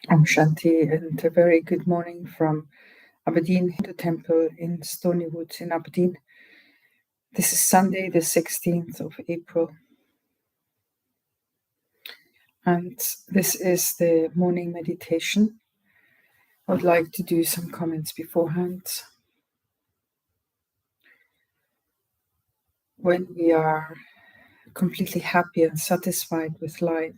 Om Shanti, and a very good morning from Aberdeen Hindu Temple in Stony Woods in Aberdeen. This is Sunday, the 16th of April, and this is the morning meditation. I would like to do some comments beforehand. When we are completely happy and satisfied with life,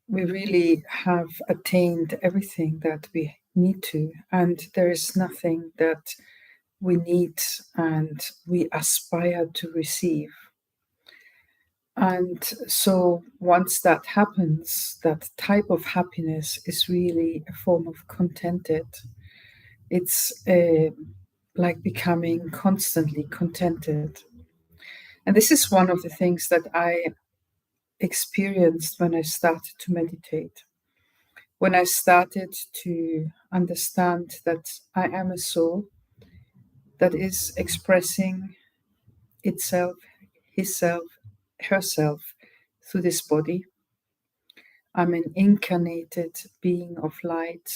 we really have attained everything that we need to, and there is nothing that we need and we aspire to receive. And so once that happens, that type of happiness is really a form of contented. It's like becoming constantly contented. And this is one of the things that I experienced when I started to meditate. When I started to understand that I am a soul that is expressing itself, hisself, herself through this body. I'm an incarnated being of light.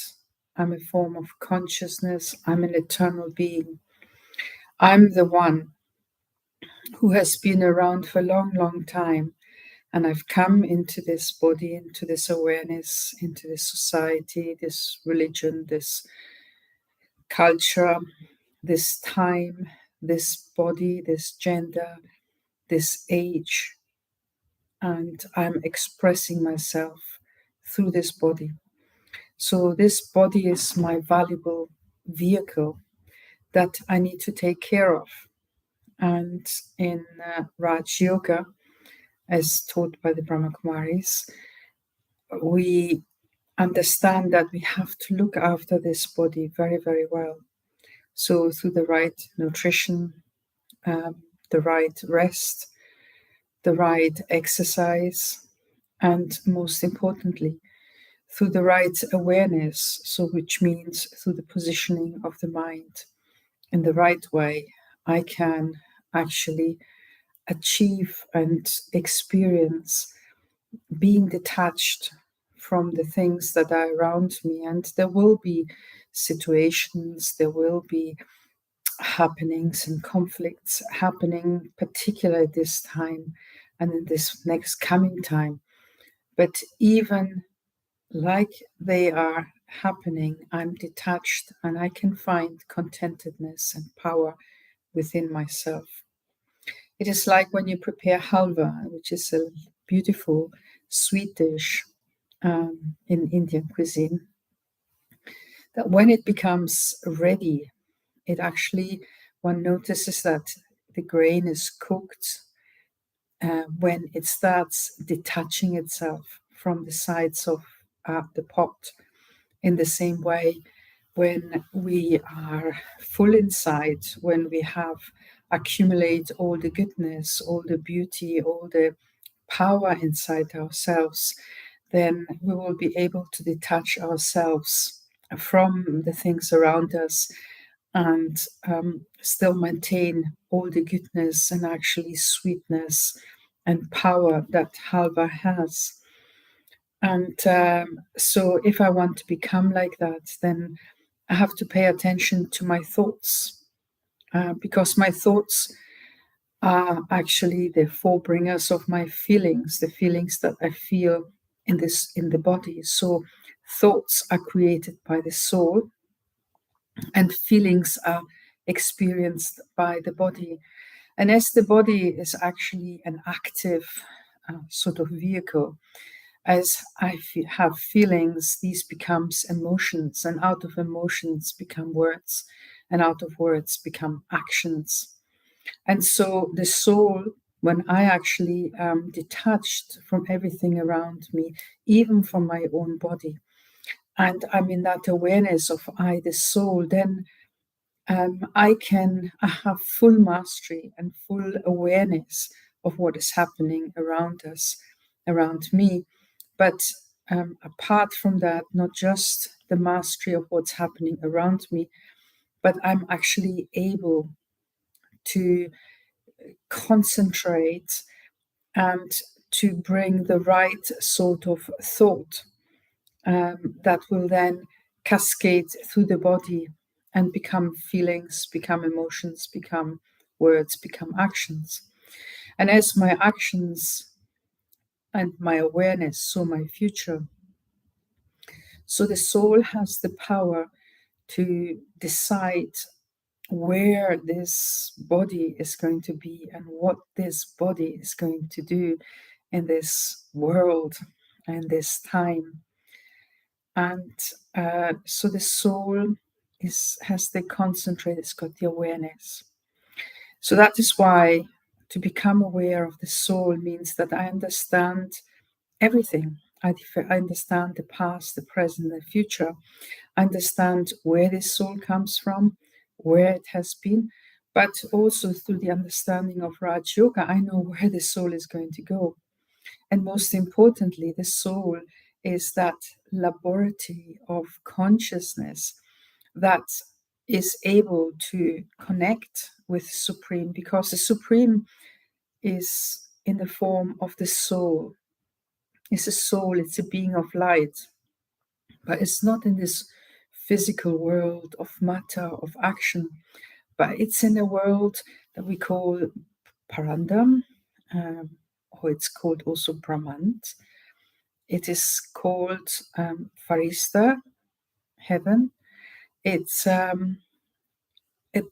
I'm a form of consciousness. I'm an eternal being. I'm the one who has been around for a long, long time. And I've come into this body, into this awareness, into this society, this religion, this culture, this time, this body, this gender, this age. And I'm expressing myself through this body. So this body is my valuable vehicle that I need to take care of. And in Raj Yoga, as taught by the Brahma Kumaris, we understand that we have to look after this body very, very well. So through the right nutrition, the right rest, the right exercise, and most importantly, through the right awareness, so which means through the positioning of the mind in the right way, I can actually achieve and experience being detached from the things that are around me. And there will be situations, there will be happenings and conflicts happening, particularly at this time and in this next coming time. But even like they are happening, I'm detached and I can find contentedness and power within myself. It is like when you prepare halva, which is a beautiful sweet dish in Indian cuisine, that when it becomes ready, it actually, one notices that the grain is cooked when it starts detaching itself from the sides of the pot. In the same way, when we are full inside, when we have accumulate all the goodness, all the beauty, all the power inside ourselves, then we will be able to detach ourselves from the things around us and still maintain all the goodness and actually sweetness and power that halva has. And so if I want to become like that, then I have to pay attention to my thoughts, because my thoughts are actually the forebringers of my feelings, the feelings that I feel in the body. So thoughts are created by the soul, and feelings are experienced by the body. And as the body is actually an active sort of vehicle, as I have feelings, these becomes emotions, and out of emotions become words, and out of words become actions. And so the soul, when I actually am detached from everything around me, even from my own body, and I'm in that awareness of I, the soul, then I have full mastery and full awareness of what is happening around us, around me. But apart from that, not just the mastery of what's happening around me, but I'm actually able to concentrate and to bring the right sort of thought that will then cascade through the body and become feelings, become emotions, become words, become actions. And as my actions and my awareness saw my future, so the soul has the power to decide where this body is going to be and what this body is going to do in this world and this time. And so the soul has the concentrate, it's got the awareness. So that is why to become aware of the soul means that I understand everything. I understand the past, the present, the future. I understand where this soul comes from, where it has been, but also through the understanding of Raj Yoga, I know where the soul is going to go. And most importantly, the soul is that laboratory of consciousness that is able to connect with Supreme, because the Supreme is in the form of the soul. It's a soul, it's a being of light, but it's not in this physical world of matter, of action, but it's in a world that we call Parandam, or it's called also Brahmant. It is called Farista, heaven. It's a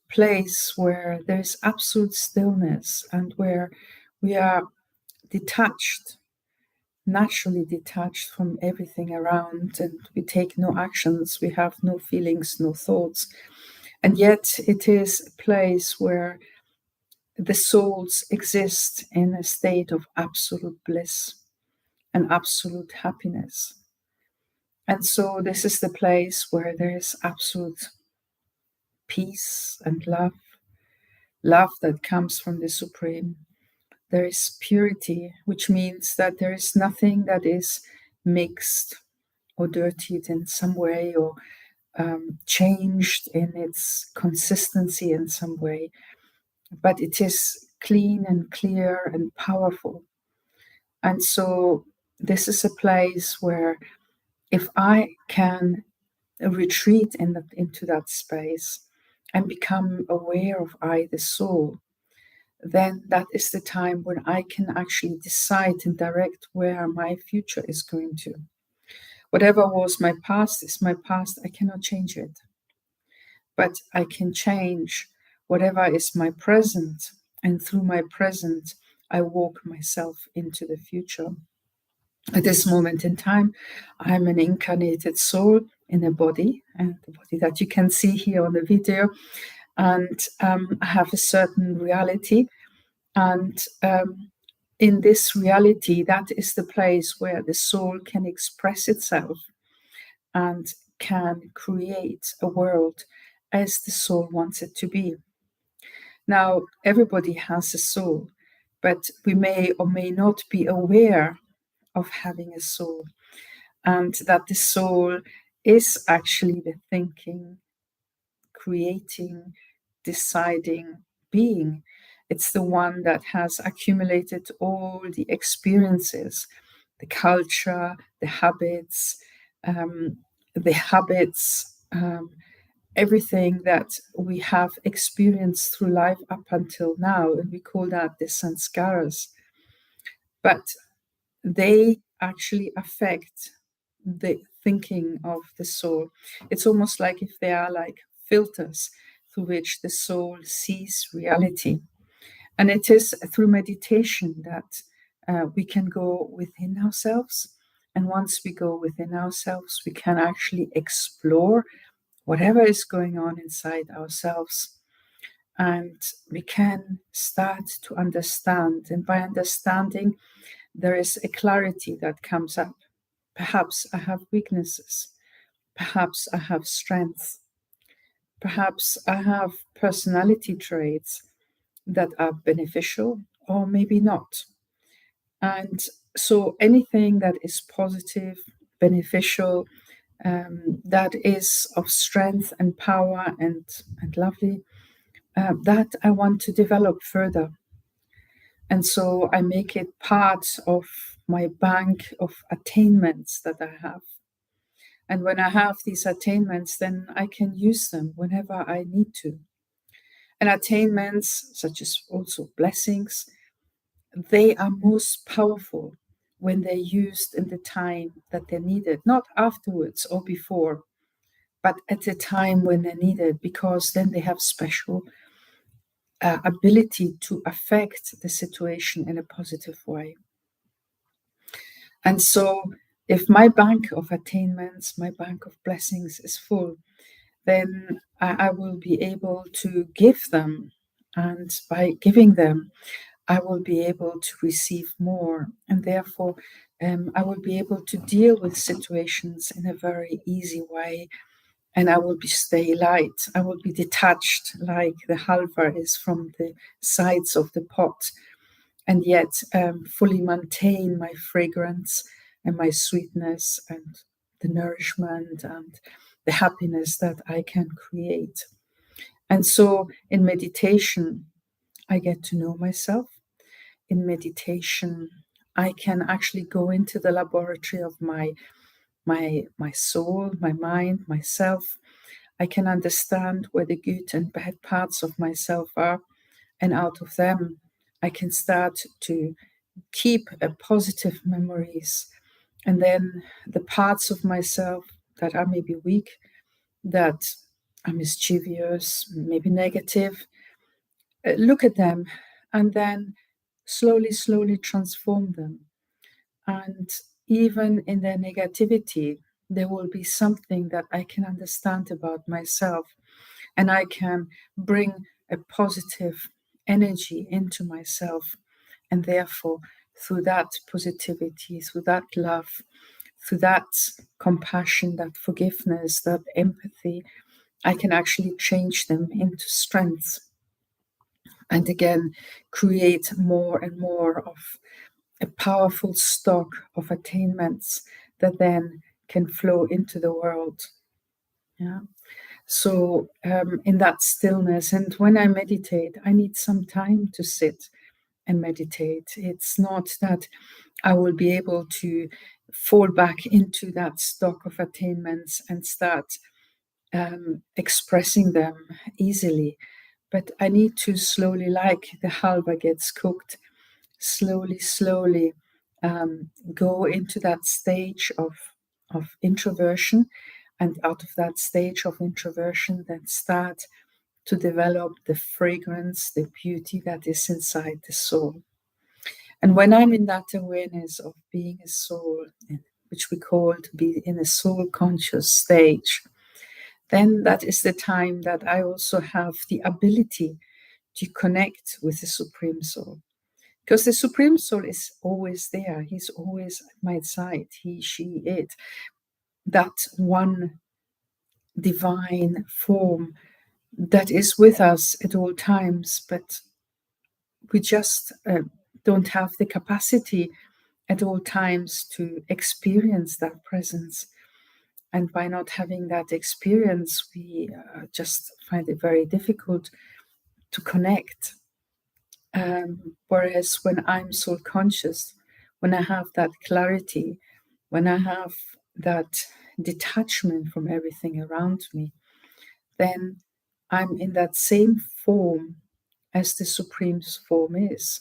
place where there is absolute stillness and where we are detached, naturally detached from everything around, and we take no actions, we have no feelings, no thoughts. And yet it is a place where the souls exist in a state of absolute bliss and absolute happiness. And so this is the place where there is absolute peace and love that comes from the Supreme. There is purity, which means that there is nothing that is mixed or dirtied in some way, or changed in its consistency in some way, but it is clean and clear and powerful. And so this is a place where if I can retreat into that space and become aware of I, the soul, then that is the time when I can actually decide and direct where my future is going to. Whatever was my past is my past. I cannot change it. But I can change whatever is my present. And through my present, I walk myself into the future. At this moment in time, I'm an incarnated soul in a body, and the body that you can see here on the video. And I have a certain reality. And in this reality, that is the place where the soul can express itself and can create a world as the soul wants it to be. Now, everybody has a soul, but we may or may not be aware of having a soul, and that the soul is actually the thinking, creating, deciding being. It's the one that has accumulated all the experiences, the culture, the habits, um, everything that we have experienced through life up until now, and we call that the sanskaras. But they actually affect the thinking of the soul. It's almost like if they are like filters through which the soul sees reality. And it is through meditation that we can go within ourselves. And once we go within ourselves, we can actually explore whatever is going on inside ourselves. And we can start to understand. And by understanding, there is a clarity that comes up. Perhaps I have weaknesses. Perhaps I have strengths. Perhaps I have personality traits that are beneficial or maybe not. And so anything that is positive, beneficial, that is of strength and power and lovely, that I want to develop further. And so I make it part of my bank of attainments that I have. And when I have these attainments, then I can use them whenever I need to. And attainments, such as also blessings, they are most powerful when they're used in the time that they're needed, not afterwards or before, but at the time when they're needed, because then they have special ability to affect the situation in a positive way. And so, if my bank of attainments, my bank of blessings is full, then I will be able to give them. And by giving them, I will be able to receive more. And therefore, I will be able to deal with situations in a very easy way. And I will stay light. I will be detached like the halva is from the sides of the pot, and yet fully maintain my fragrance and my sweetness and the nourishment and the happiness that I can create. And so in meditation, I get to know myself. In meditation, I can actually go into the laboratory of my soul, my mind, myself. I can understand where the good and bad parts of myself are, and out of them, I can start to keep positive memories. And then the parts of myself that are maybe weak, that are mischievous, maybe negative, look at them and then slowly transform them. And even in their negativity, there will be something that I can understand about myself, and I can bring a positive energy into myself. And therefore, through that positivity, through that love, through that compassion, that forgiveness, that empathy, I can actually change them into strength. And again, create more and more of a powerful stock of attainments that then can flow into the world. Yeah. So, in that stillness, and when I meditate, I need some time to sit and meditate. It's not that I will be able to fall back into that stock of attainments and start expressing them easily, but I need to slowly, like the halva gets cooked, slowly go into that stage of introversion, and out of that stage of introversion, then start to develop the fragrance, the beauty that is inside the soul. And when I'm in that awareness of being a soul, which we call to be in a soul conscious stage, then that is the time that I also have the ability to connect with the Supreme Soul. Because the Supreme Soul is always there. He's always at my side. He, she, it. That one divine form that is with us at all times, but we just don't have the capacity at all times to experience that presence. And by not having that experience, we just find it very difficult to connect. Whereas when I'm soul conscious, when I have that clarity, when I have that detachment from everything around me, then I'm in that same form as the Supreme form is,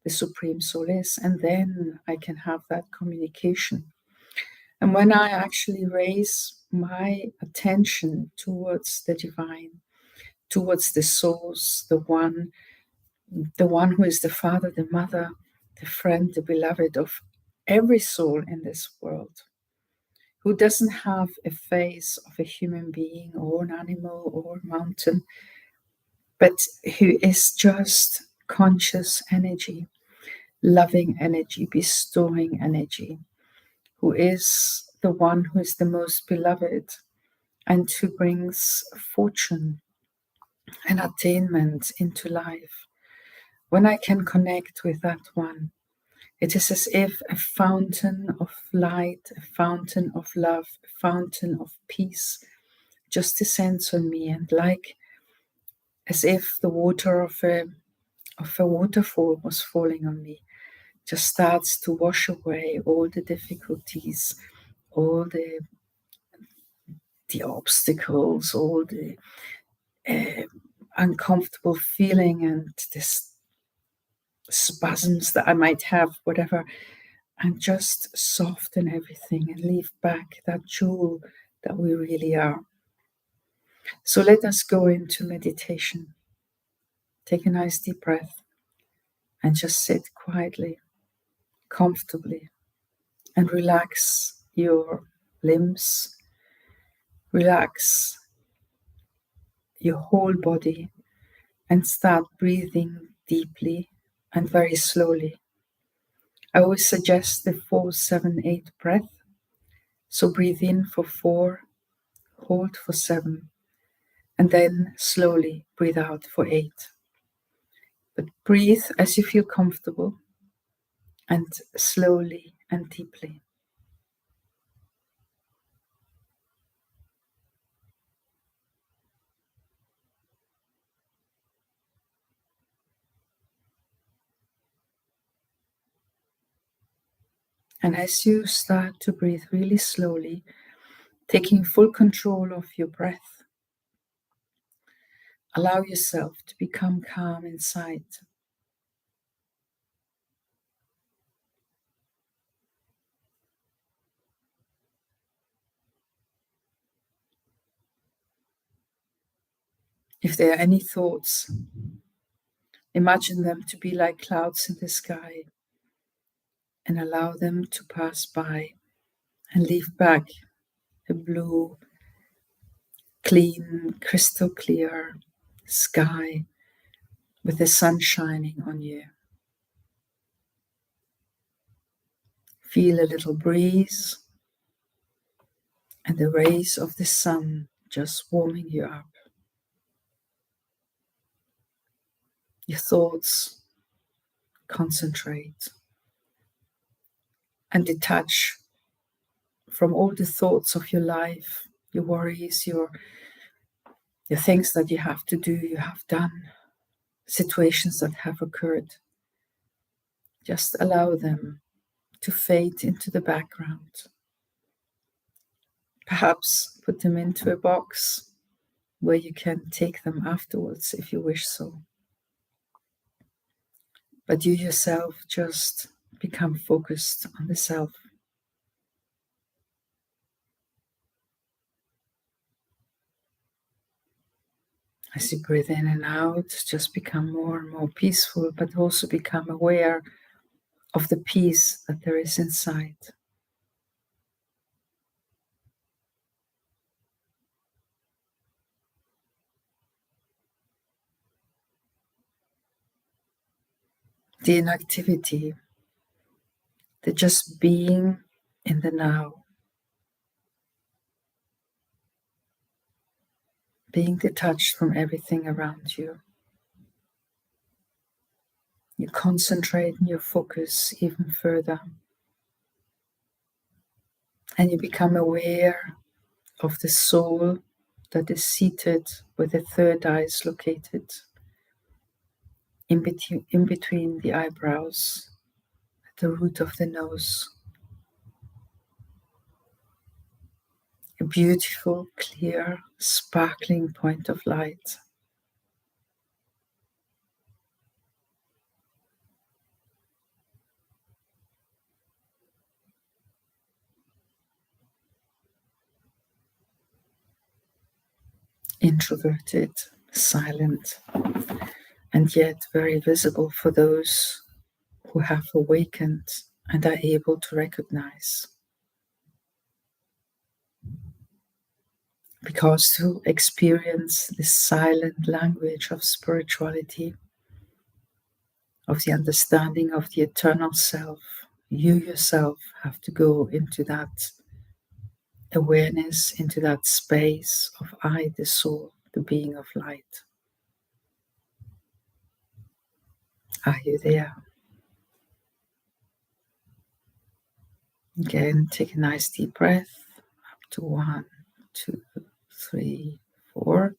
the Supreme Soul is, and then I can have that communication. And when I actually raise my attention towards the divine, towards the source, the one who is the father, the mother, the friend, the beloved of every soul in this world, who doesn't have a face of a human being or an animal or a mountain, but who is just conscious energy, loving energy, bestowing energy, who is the one who is the most beloved and who brings fortune and attainment into life. When I can connect with that one, it is as if a fountain of light, a fountain of love, a fountain of peace just descends on me, and like as if the water of a waterfall was falling on me, just starts to wash away all the difficulties, all the the obstacles, all the uncomfortable feeling and this spasms that I might have, whatever, and just soften everything and leave back that jewel that we really are. So let us go into meditation. Take a nice deep breath and just sit quietly, comfortably, and relax your limbs, relax your whole body, and start breathing deeply and very slowly. I always suggest the 4-7-8 breath. So breathe in for 4, hold for 7, and then slowly breathe out for 8. But breathe as you feel comfortable and slowly and deeply. And as you start to breathe really slowly, taking full control of your breath, allow yourself to become calm inside. If there are any thoughts, imagine them to be like clouds in the sky and allow them to pass by and leave back a blue, clean, crystal clear sky with the sun shining on you. Feel a little breeze and the rays of the sun just warming you up. Your thoughts concentrate and detach from all the thoughts of your life, your worries, your things that you have to do, you have done, situations that have occurred. Just allow them to fade into the background. Perhaps put them into a box where you can take them afterwards if you wish so. But you yourself just become focused on the self. As you breathe in and out, just become more and more peaceful, but also become aware of the peace that there is inside. The inactivity, the just being in the now, being detached from everything around you. You concentrate and you focus even further. And you become aware of the soul that is seated where the third eye is located, in between the eyebrows, at the root of the nose. A beautiful, clear, sparkling point of light. Introverted, silent, and yet very visible for those who have awakened and are able to recognize. Because to experience this silent language of spirituality, of the understanding of the eternal self, you yourself have to go into that awareness, into that space of I, the soul, the being of light. Are you there? Again, take a nice deep breath up to 1, 2, 3, 4.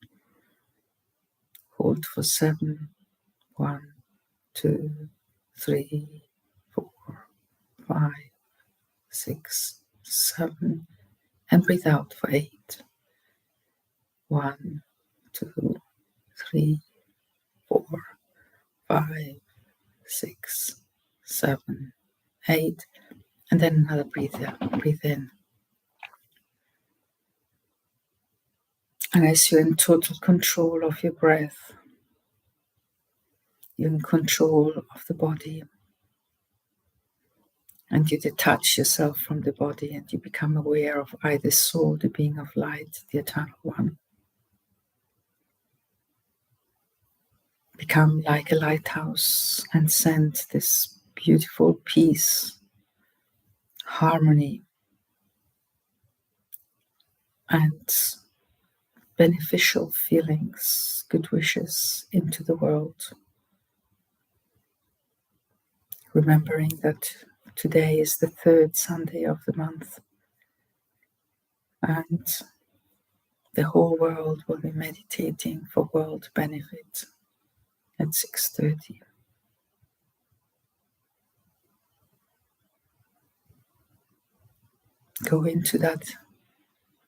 Hold for 7. 1, 2, 3, 4, 5, 6, 7. And breathe out for 8. 1, 2, 3, 4, 5, 6, 7, 8, and then another breathe in. And as you're in total control of your breath, you're in control of the body, and you detach yourself from the body and you become aware of either soul, the being of light, the eternal one. Become like a lighthouse and send this beautiful peace, harmony, and beneficial feelings, good wishes into the world. Remembering that today is the 3rd Sunday of the month, and the whole world will be meditating for world benefit at 6:30. Go into that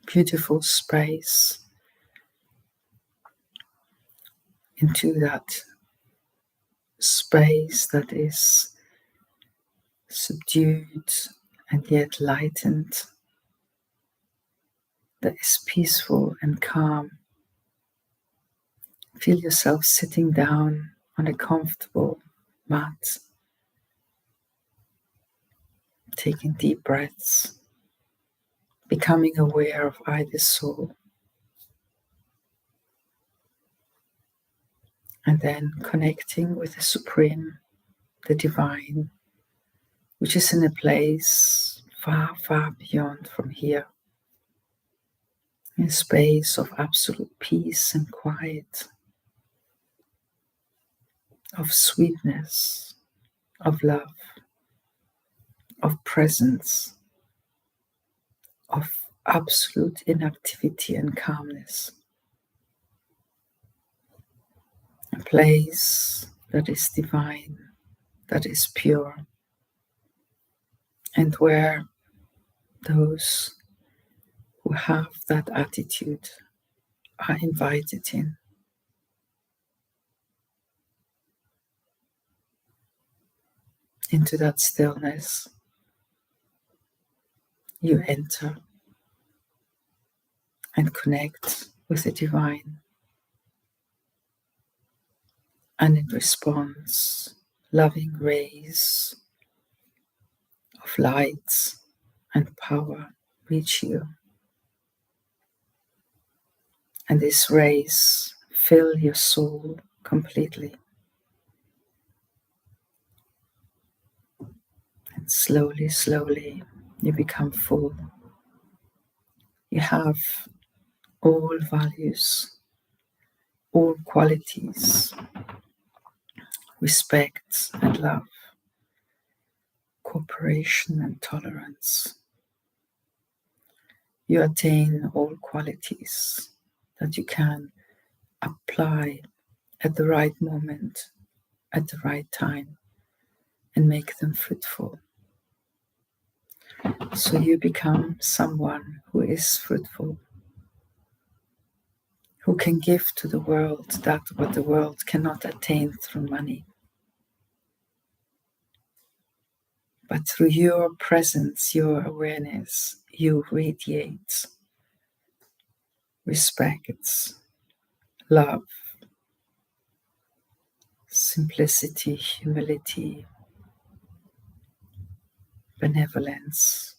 beautiful space, into that space that is subdued and yet lightened, that is peaceful and calm. Feel yourself sitting down on a comfortable mat, taking deep breaths, becoming aware of either soul, and then connecting with the Supreme, the Divine, which is in a place far, far beyond from here, in a space of absolute peace and quiet, of sweetness, of love, of presence, of absolute inactivity and calmness. A place that is divine, that is pure, and where those who have that attitude are invited in. Into that stillness, you enter and connect with the divine. And in response, loving rays of light and power reach you. And these rays fill your soul completely. And slowly, slowly, you become full. You have all values, all qualities, respect and love, cooperation and tolerance. You attain all qualities that you can apply at the right moment, at the right time, and make them fruitful. So you become someone who is fruitful, who can give to the world that what the world cannot attain through money. But through your presence, your awareness, you radiate respect, love, simplicity, humility, benevolence,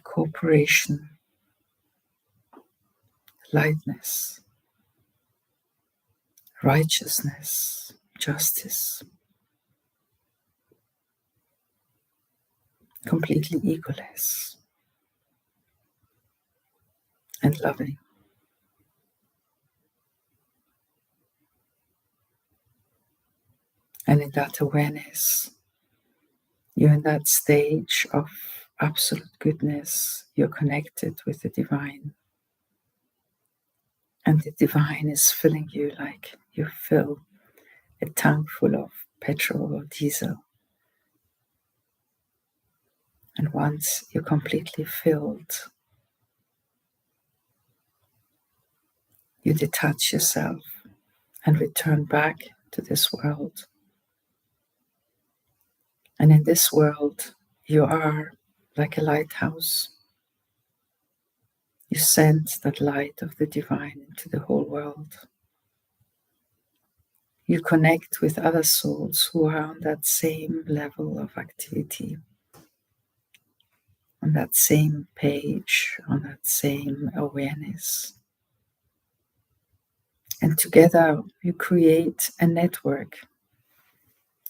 cooperation, lightness, righteousness, justice, completely egoless and loving. And in that awareness, you're in that stage of absolute goodness. You're connected with the divine. And the divine is filling you like you fill a tank full of petrol or diesel. And once you're completely filled, You detach yourself and return back to this world. And in this world, you are like a lighthouse. You send that light of the divine into the whole world. You connect with other souls who are on that same level of activity, on that same page, on that same awareness. And together you create a network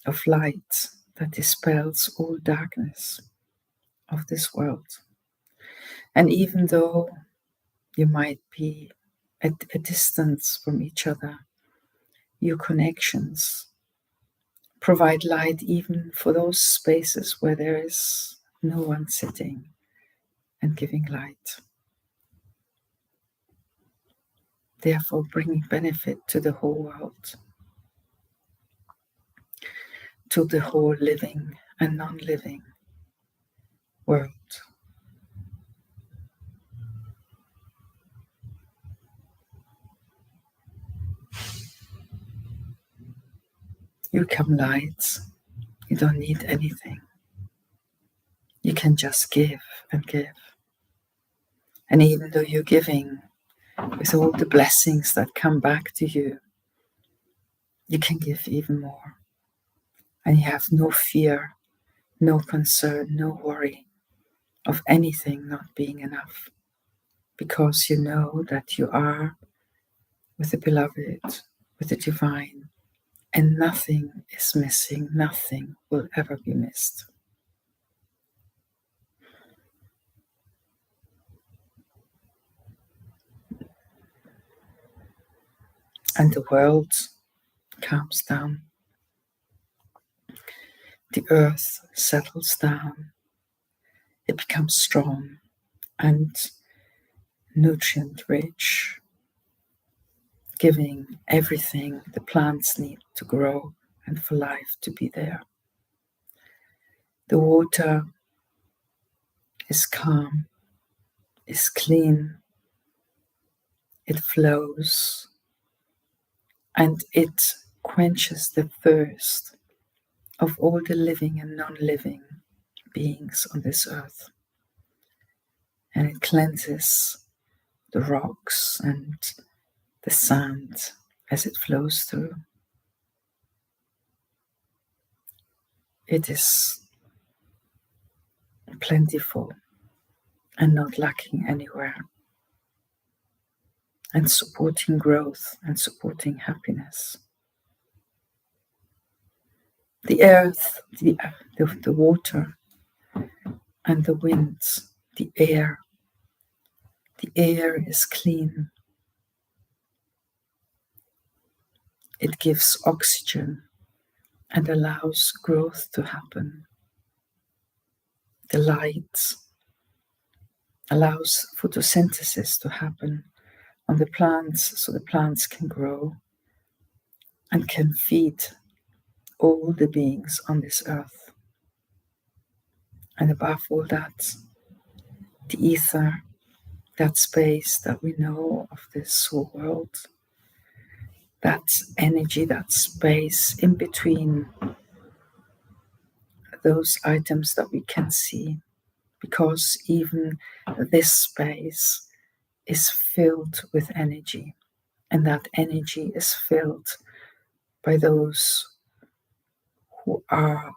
of light that dispels all darkness of this world. And even though you might be at a distance from each other, your connections provide light even for those spaces where there is no one sitting and giving light. Therefore, bringing benefit to the whole world, to the whole living and non-living world. You become light. You don't need anything. You can just give and give. And even though you're giving with all the blessings that come back to you, you can give even more. And you have no fear, no concern, no worry of anything not being enough, because you know that you are with the beloved, with the divine, and nothing is missing, nothing will ever be missed. And the world calms down. The earth settles down. It becomes strong and nutrient rich, giving everything the plants need to grow and for life to be there. The water is calm, is clean, it flows, and it quenches the thirst of all the living and non-living beings on this earth. And it cleanses the rocks and the sand as it flows through. It is plentiful and not lacking anywhere, and supporting growth and supporting happiness. The earth, the water, and the winds, the air. The air is clean. It gives oxygen and allows growth to happen. The light allows photosynthesis to happen on the plants so the plants can grow and can feed all the beings on this earth. And above all that, the ether, that space that we know of this whole world, that energy, that space in between those items that we can see, because even this space is filled with energy, and that energy is filled by those who are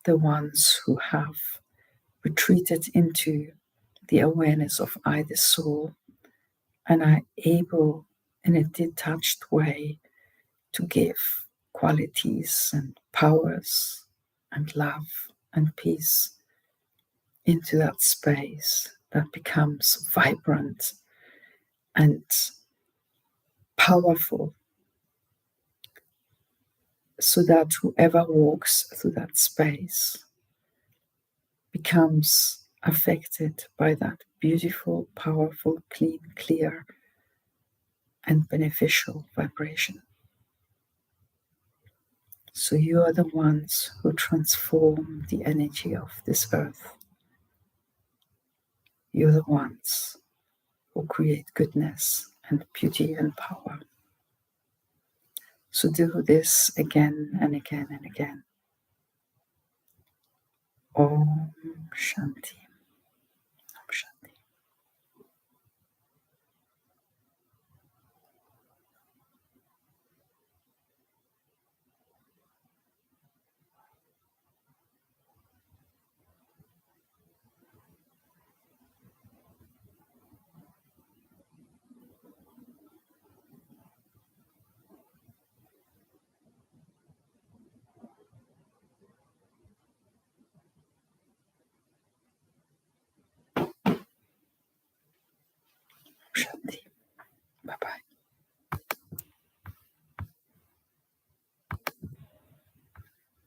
the ones who have retreated into the awareness of I, the soul, and are able in a detached way to give qualities and powers and love and peace into that space that becomes vibrant and powerful, so that whoever walks through that space becomes affected by that beautiful, powerful, clean, clear, and beneficial vibration. So you are the ones who transform the energy of this earth. You're the ones who create goodness and beauty and power. So do this again and again and again. Om Shanti. Om Shanti. Shanti. Bye bye.